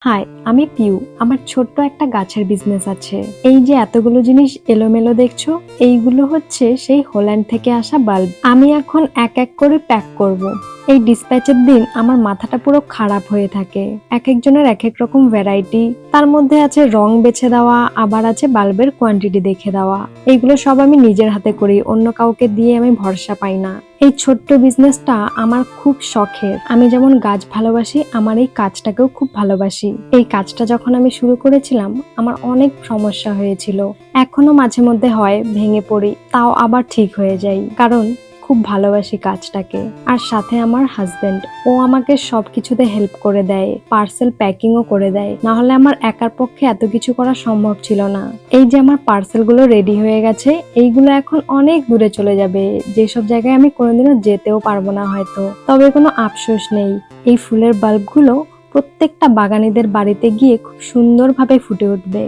High, আমি পিউ। আমার ছোট্ট একটা গাছের বিজনেস আছে। এই যে এতগুলো জিনিস এলোমেলো দেখছো, এইগুলো হচ্ছে সেই হোল্যান্ড থেকে আসা বাল্ব। আমি এখন এক এক করে প্যাক করব। এই ডিসপ্যাচের দিন আমার মাথাটা পুরো খারাপ হয়ে থাকে। এক একজনের এক এক রকম ভ্যারাইটি, তার মধ্যে আছে রং বেছে দেওয়া, আবার আছে বাল্বের কোয়ান্টিটি দেখে দেওয়া। এইগুলো সব আমি নিজের হাতে করি, অন্য কাউকে দিয়ে আমি ভরসা পাই না। এই ছোট্ট বিজনেসটা আমার খুব শখের। আমি যেমন গাছ ভালোবাসি, আমার এই কাজটাকেও খুব ভালোবাসি। এই কাজটা যখন আমি শুরু করেছিলাম, আমার অনেক সমস্যা হয়েছিল। এখনো মাঝে মধ্যে হয়, ভেঙে পড়ি, তাও আবার ঠিক হয়ে যাই, কারণ খুব ভালোবাসি কাজটাকে। আর সাথে আমার হাজবেন্ড, ও আমাকে সবকিছুতে হেল্প করে দেয়, পার্সেল প্যাকিংও করে দেয়। না হলে আমার একার পক্ষে এত কিছু করা সম্ভব ছিল না। এই যে আমার পার্সেল গুলো রেডি হয়ে গেছে, এইগুলো এখন অনেক দূরে চলে যাবে, যেসব জায়গায় আমি কোনোদিনও যেতেও পারবো না হয়তো। তবে কোনো আফসোস নেই, এই ফুলের বাল্বগুলো প্রত্যেকটা বাগানীদের বাড়িতে গিয়ে খুব সুন্দরভাবে ফুটে উঠবে।